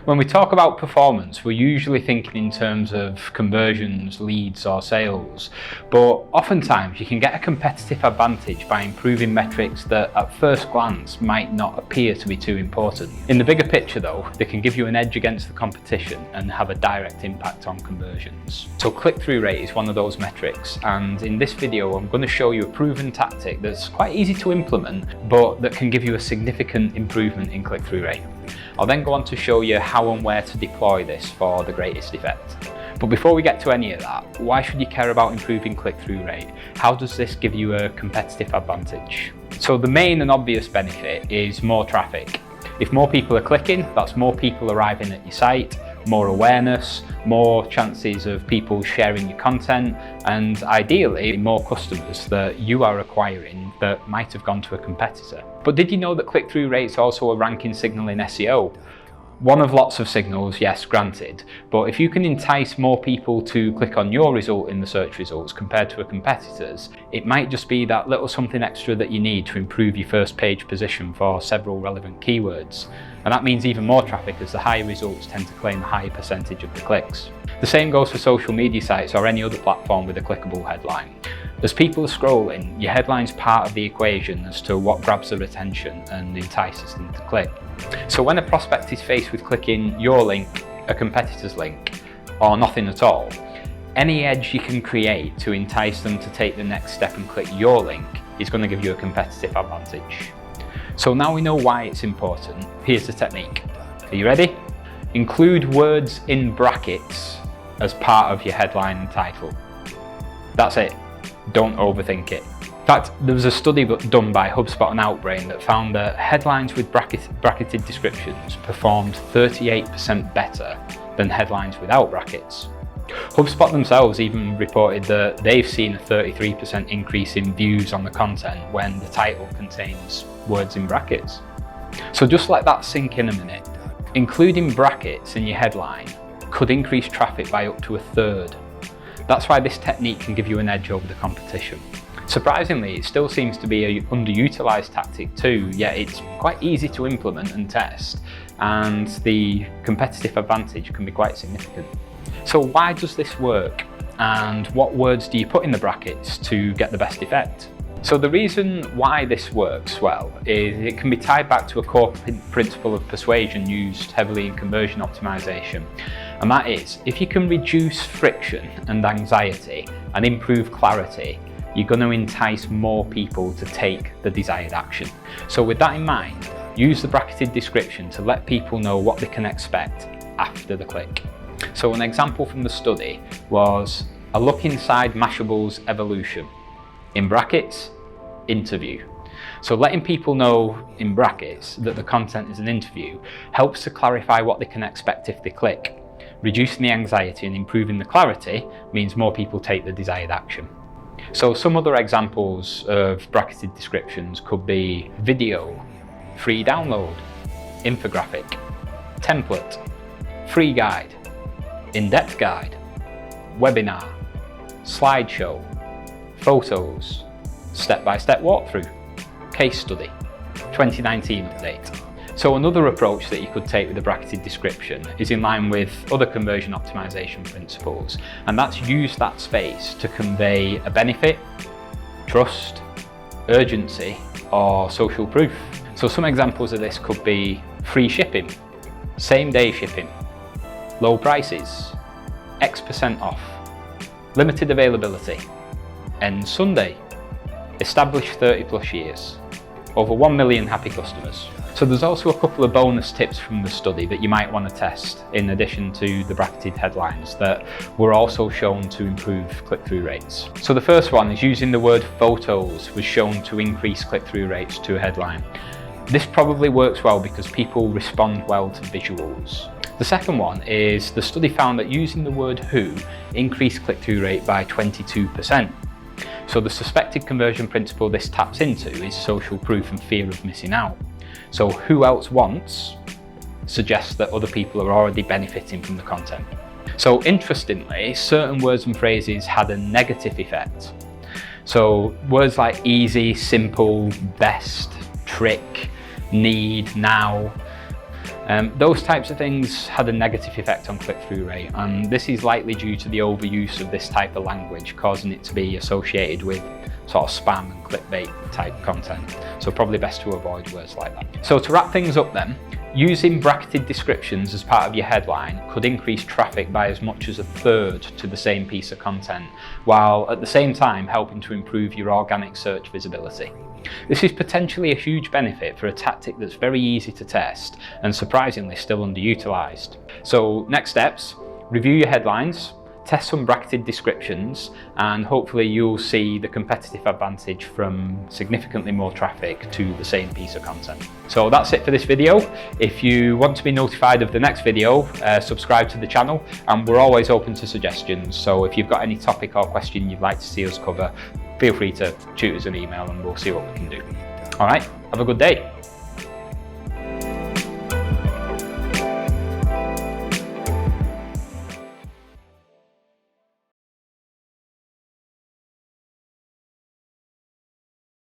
When we talk about performance, we're usually thinking in terms of conversions, leads or sales, but oftentimes you can get a competitive advantage by improving metrics that at first glance might not appear to be too important. In the bigger picture though, they can give you an edge against the competition and have a direct impact on conversions. So click-through rate is one of those metrics, and in this video I'm going to show you a proven tactic that's quite easy to implement but that can give you a significant improvement in click-through rate. I'll then go on to show you how and where to deploy this for the greatest effect. But before we get to any of that, why should you care about improving click-through rate? How does this give you a competitive advantage? So the main and obvious benefit is more traffic. If more people are clicking, that's more people arriving at your site, more awareness, more chances of people sharing your content, and ideally more customers that you are acquiring that might have gone to a competitor. But did you know that click-through rate's also a ranking signal in SEO? One of lots of signals, yes, granted, but if you can entice more people to click on your result in the search results compared to a competitor's, it might just be that little something extra that you need to improve your first page position for several relevant keywords. And that means even more traffic, as the higher results tend to claim a higher percentage of the clicks. The same goes for social media sites or any other platform with a clickable headline. As people are scrolling, your headline's part of the equation as to what grabs their attention and entices them to click. So when a prospect is faced with clicking your link, a competitor's link, or nothing at all, any edge you can create to entice them to take the next step and click your link is going to give you a competitive advantage. So now we know why it's important, here's the technique. Are you ready? Include words in brackets as part of your headline and title. That's it. Don't overthink it. In fact, there was a study done by HubSpot and Outbrain that found that headlines with bracketed descriptions performed 38% better than headlines without brackets. HubSpot themselves even reported that they've seen a 33% increase in views on the content when the title contains words in brackets. So just let that sink in a minute. Including brackets in your headline could increase traffic by up to 1/3. That's why this technique can give you an edge over the competition. Surprisingly, it still seems to be an underutilized tactic too, yet it's quite easy to implement and test, and the competitive advantage can be quite significant. So why does this work, and what words do you put in the brackets to get the best effect? So the reason why this works well is it can be tied back to a core principle of persuasion used heavily in conversion optimization. And that is, if you can reduce friction and anxiety and improve clarity, you're going to entice more people to take the desired action. So with that in mind, use the bracketed description to let people know what they can expect after the click. So an example from the study was a look inside Mashable's evolution. In brackets, interview. So letting people know in brackets that the content is an interview helps to clarify what they can expect if they click. Reducing the anxiety and improving the clarity means more people take the desired action. So some other examples of bracketed descriptions could be video, free download, infographic, template, free guide, in-depth guide, webinar, slideshow, photos, step-by-step walkthrough, case study, 2019 update. So another approach that you could take with a bracketed description is in line with other conversion optimization principles, and that's use that space to convey a benefit, trust, urgency, or social proof. So some examples of this could be free shipping, same-day shipping, low prices, X% off, limited availability, end Sunday, established 30+ years, over 1 million happy customers. So there's also a couple of bonus tips from the study that you might want to test in addition to the bracketed headlines that were also shown to improve click-through rates. So the first one is using the word photos was shown to increase click-through rates to a headline. This probably works well because people respond well to visuals. The second one is the study found that using the word who increased click-through rate by 22%. So the suspected conversion principle this taps into is social proof and fear of missing out. So who else wants suggests that other people are already benefiting from the content. So interestingly, certain words and phrases had a negative effect. So words like easy, simple, best, trick, need, now, Those types of things had a negative effect on click-through rate, and this is likely due to the overuse of this type of language, causing it to be associated with sort of spam and clickbait type content. So probably best to avoid words like that. So to wrap things up then, using bracketed descriptions as part of your headline could increase traffic by as much as 1/3 to the same piece of content, while at the same time helping to improve your organic search visibility. This is potentially a huge benefit for a tactic that's very easy to test and surprisingly still underutilized. So next steps, review your headlines, test some bracketed descriptions, and hopefully you'll see the competitive advantage from significantly more traffic to the same piece of content. So that's it for this video. If you want to be notified of the next video, subscribe to the channel, and we're always open to suggestions. So if you've got any topic or question you'd like to see us cover, feel free to shoot us an email and we'll see what we can do. All right, have a good day.